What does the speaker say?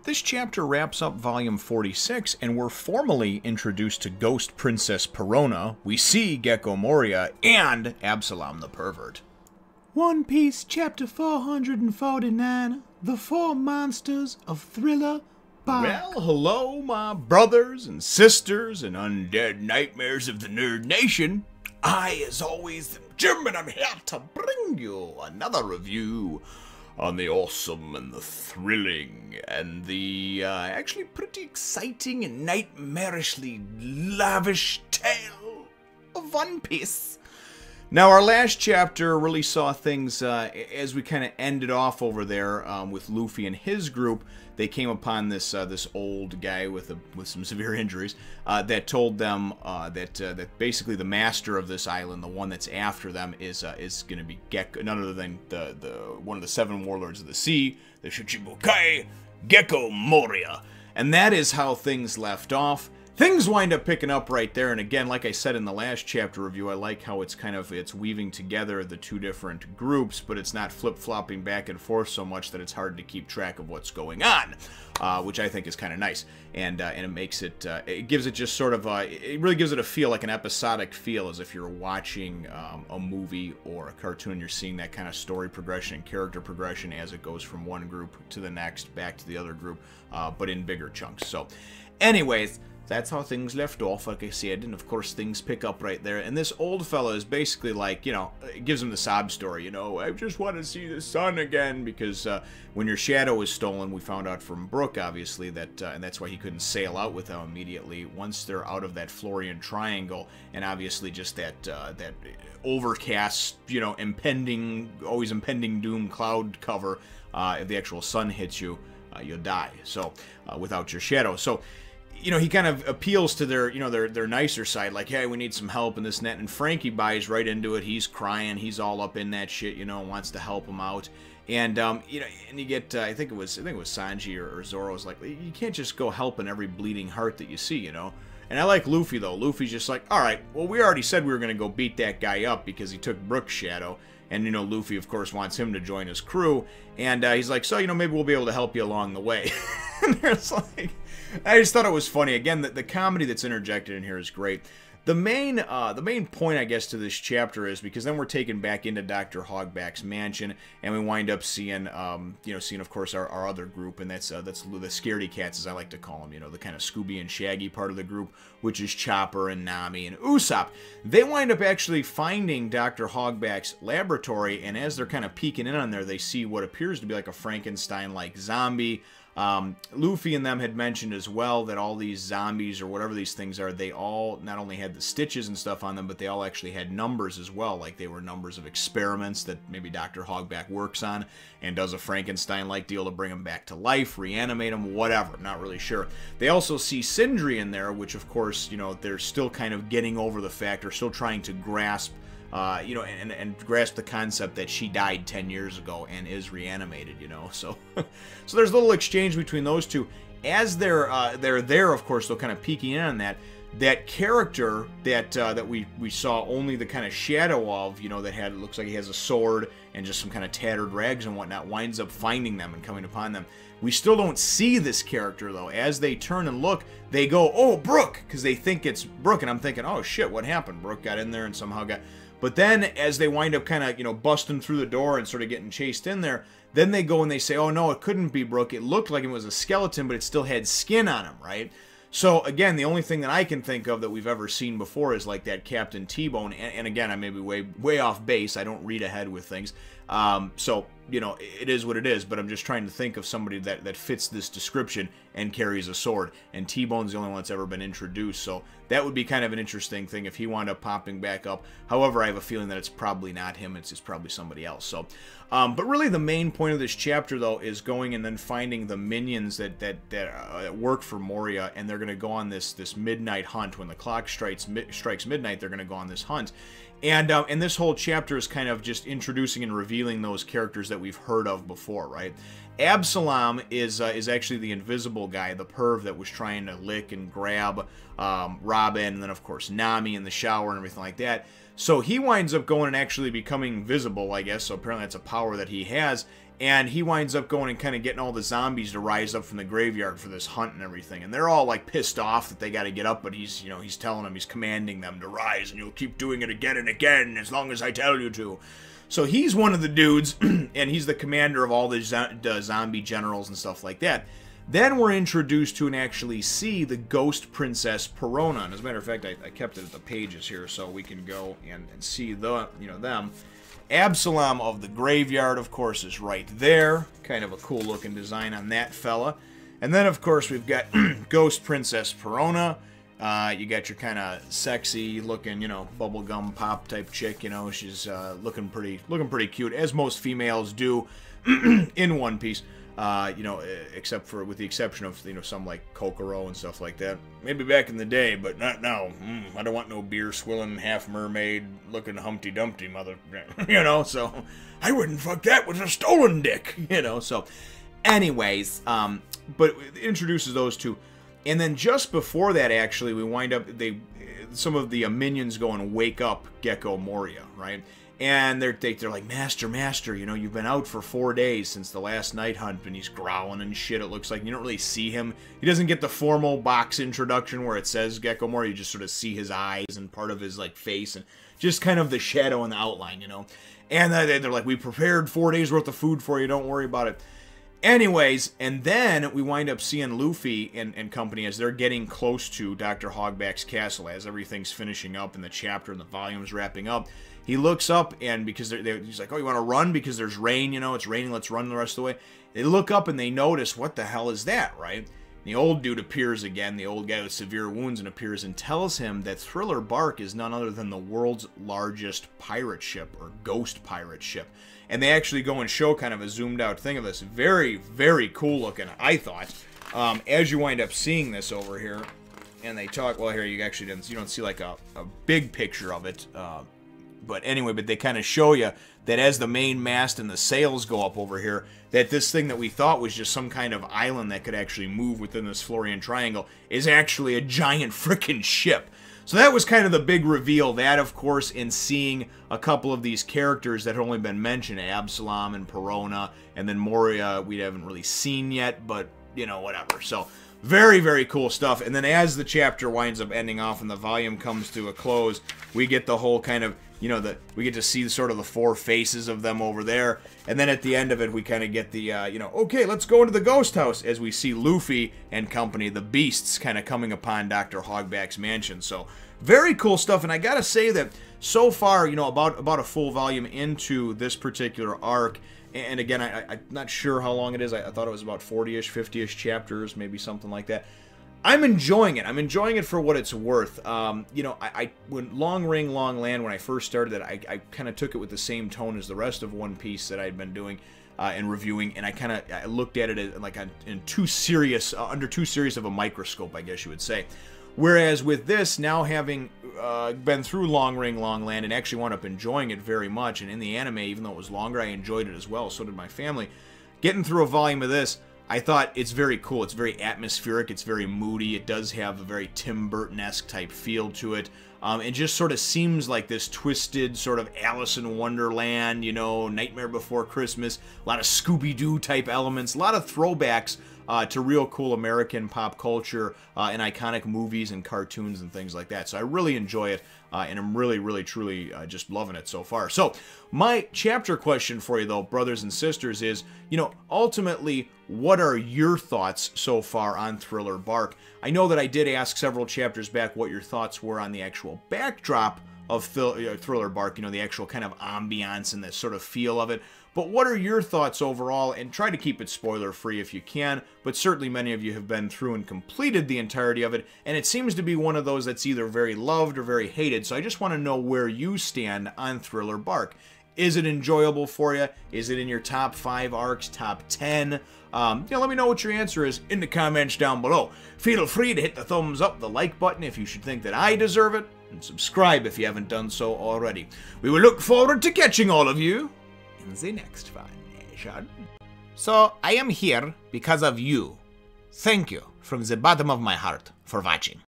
This chapter wraps up Volume 46, and we're formally introduced to Ghost Princess Perona. We see Gecko Moria and Absalom the Pervert. One Piece, Chapter 449, The Four Monsters of Thriller Bark. Well, hello, my brothers and sisters and undead nightmares of the Nerd Nation. I, as always, am Jim, and I'm here to bring you another review on the awesome and the thrilling and the actually pretty exciting and nightmarishly lavish tale of One Piece. Now, our last chapter really saw things as we kind of ended off over there with Luffy and his group. They came upon this this old guy with some severe injuries that told them that basically the master of this island, the one that's after them, is going to be none other than the one of the seven warlords of the sea, the Shichibukai Gecko Moria, and that is how things left off. Things wind up picking up right there, and again, like I said in the last chapter review, I like how it's weaving together the two different groups, but it's not flip-flopping back and forth so much that it's hard to keep track of what's going on, which I think is kind of nice, and it makes it, it gives it just sort of, it really gives it a feel, like an episodic feel, as if you're watching a movie or a cartoon. You're seeing that kind of story progression and character progression as it goes from one group to the next, back to the other group, but in bigger chunks. So, anyways, that's how things left off, like I said, and of course things pick up right there. And this old fella is basically like, you know, it gives him the sob story, you know, I just want to see the sun again, because when your shadow is stolen, we found out from Brook, obviously, that, and that's why he couldn't sail out with them immediately, once they're out of that Florian Triangle, and obviously just that, that overcast, you know, always impending doom cloud cover, if the actual sun hits you, you'll die, so, without your shadow. So, you know, he kind of appeals to their, you know, their nicer side, like, hey, we need some help and this and that, and Frankie buys right into it. He's crying, he's all up in that shit, you know, wants to help him out, and you know, and you get, I think it was Sanji or Zoro's like, you can't just go helping every bleeding heart that you see, you know. And I like Luffy though. Luffy's just like, all right, well, we already said we were gonna go beat that guy up because he took Brook's shadow. And, you know, Luffy, of course, wants him to join his crew. And he's like, so, you know, maybe we'll be able to help you along the way. And there's like, I just thought it was funny. Again, the comedy that's interjected in here is great. The main point, I guess, to this chapter is because then we're taken back into Dr. Hogback's mansion, and we wind up seeing, you know, of course, our other group, and that's the Scaredy Cats, as I like to call them, you know, the kind of Scooby and Shaggy part of the group, which is Chopper and Nami and Usopp. They wind up actually finding Dr. Hogback's laboratory, and as they're kind of peeking in on there, they see what appears to be like a Frankenstein-like zombie. Luffy and them had mentioned as well that all these zombies or whatever these things are, they all not only had the stitches and stuff on them, but they all actually had numbers as well, like they were numbers of experiments that maybe Dr. Hogback works on and does a Frankenstein-like deal to bring them back to life, reanimate them, whatever, not really sure. They also see Sindri in there, which of course, you know, they're still kind of getting over the fact, or still trying to grasp, you know, and grasp the concept that she died 10 years ago and is reanimated, you know, so so there's a little exchange between those two. As they're there, of course, they're kind of peeking in on that character that we saw only the kind of shadow of, you know, that had, looks like he has a sword and just some kind of tattered rags and whatnot, winds up finding them and coming upon them. We still don't see this character, though. As they turn and look, they go, oh, Brook, because they think it's Brook, and I'm thinking, oh, shit, what happened? Brook got in there and somehow got... But then, as they wind up kind of, you know, busting through the door and sort of getting chased in there, then they go and they say, oh, no, it couldn't be Brook. It looked like it was a skeleton, but it still had skin on him, right? So, again, the only thing that I can think of that we've ever seen before is like that Captain T-Bone. And again, I may be way off base. I don't read ahead with things. So, you know, it is what it is, but I'm just trying to think of somebody that fits this description and carries a sword. And T-Bone's the only one that's ever been introduced, so that would be kind of an interesting thing if he wound up popping back up. However, I have a feeling that it's probably not him, it's probably somebody else. So, but really the main point of this chapter, though, is going and then finding the minions that work for Moria, and they're going to go on this midnight hunt. When the clock strikes midnight, they're going to go on this hunt. And this whole chapter is kind of just introducing and revealing those characters that we've heard of before, right? Absalom is actually the invisible guy, the perv that was trying to lick and grab Robin, and then of course Nami in the shower and everything like that. So he winds up going and actually becoming visible, I guess. So apparently that's a power that he has. And he winds up going and kind of getting all the zombies to rise up from the graveyard for this hunt and everything. And they're all like pissed off that they got to get up, but he's, you know, he's telling them, he's commanding them to rise, and you'll keep doing it again and again as long as I tell you to. So he's one of the dudes, and he's the commander of all the zombie generals and stuff like that. Then we're introduced to and actually see the ghost princess Perona. And as a matter of fact, I kept it at the pages here so we can go and see the, you know, them. Absalom of the Graveyard, of course, is right there. Kind of a cool looking design on that fella. And then, of course, we've got Ghost Princess Perona. You got your kind of sexy looking, you know, bubblegum pop type chick. You know, she's looking pretty cute, as most females do in One Piece. You know, except for, with the exception of, you know, some like Kokoro and stuff like that. Maybe back in the day, but not now. I don't want no beer swilling, half mermaid looking Humpty Dumpty mother, you know, so I wouldn't fuck that with a stolen dick, you know, so anyways, but it introduces those two. And then just before that, actually, we wind up, some of the minions go and wake up Gecko Moria, right? And they're like, Master, you know, you've been out for 4 days since the last night hunt, and he's growling and shit, it looks like. You don't really see him. He doesn't get the formal box introduction where it says Gecko Moria. You just sort of see his eyes and part of his, like, face, and just kind of the shadow and the outline, you know. And they're like, we prepared 4 days worth of food for you, don't worry about it. Anyways, and then we wind up seeing Luffy and company as they're getting close to Dr. Hogback's castle, as everything's finishing up and the chapter and the volume's wrapping up. He looks up, and because he's like, oh, you want to run? Because there's rain, you know, it's raining, let's run the rest of the way. They look up and they notice, what the hell is that, right? And the old dude appears again, the old guy with severe wounds, and appears and tells him that Thriller Bark is none other than the world's largest pirate ship, or ghost pirate ship. And they actually go and show kind of a zoomed out thing of this. Very, very cool looking, I thought. As you wind up seeing this over here, and they talk, well, here, you actually you don't see like a big picture of it, but anyway, but they kind of show you that as the main mast and the sails go up over here, that this thing that we thought was just some kind of island that could actually move within this Florian Triangle is actually a giant frickin' ship. So that was kind of the big reveal. That, of course, in seeing a couple of these characters that had only been mentioned, Absalom and Perona, and then Moria we haven't really seen yet, but, you know, whatever. So, very, very cool stuff. And then as the chapter winds up ending off and the volume comes to a close, we get the whole kind of, you know, we get to see sort of the four faces of them over there. And then at the end of it, we kind of get the, you know, okay, let's go into the ghost house, as we see Luffy and company, the beasts, kind of coming upon Dr. Hogback's mansion. So, very cool stuff. And I gotta say that so far, you know, about a full volume into this particular arc, and again, I'm not sure how long it is. I thought it was about 40-ish, 50-ish chapters, maybe something like that. I'm enjoying it. I'm enjoying it for what it's worth. You know, when Long Ring, Long Land, when I first started it, I kind of took it with the same tone as the rest of One Piece that I'd been doing and reviewing, and I looked at it as, like, in too serious, under too serious of a microscope, I guess you would say. Whereas with this, now having been through Long Ring, Long Land, and actually wound up enjoying it very much, and in the anime, even though it was longer, I enjoyed it as well, so did my family. Getting through a volume of this, I thought it's very cool. It's very atmospheric. It's very moody. It does have a very Tim Burton-esque type feel to it. It just sort of seems like this twisted sort of Alice in Wonderland, you know, Nightmare Before Christmas, a lot of Scooby-Doo type elements, a lot of throwbacks to real cool American pop culture and iconic movies and cartoons and things like that. So I really enjoy it, and I'm really, really, truly just loving it so far. So my chapter question for you, though, brothers and sisters, is, you know, ultimately, what are your thoughts so far on Thriller Bark? I know that I did ask several chapters back what your thoughts were on the actual backdrop of Thriller Bark, you know, the actual kind of ambiance and the sort of feel of it. But what are your thoughts overall? And try to keep it spoiler-free if you can, but certainly many of you have been through and completed the entirety of it, and it seems to be one of those that's either very loved or very hated, so I just want to know where you stand on Thriller Bark. Is it enjoyable for you? Is it in your top 5 arcs, top 10? Let me know what your answer is in the comments down below. Feel free to hit the thumbs up, the like button if you should think that I deserve it, and subscribe if you haven't done so already. We will look forward to catching all of you in the next Fun Nation. So, I am here because of you. Thank you from the bottom of my heart for watching.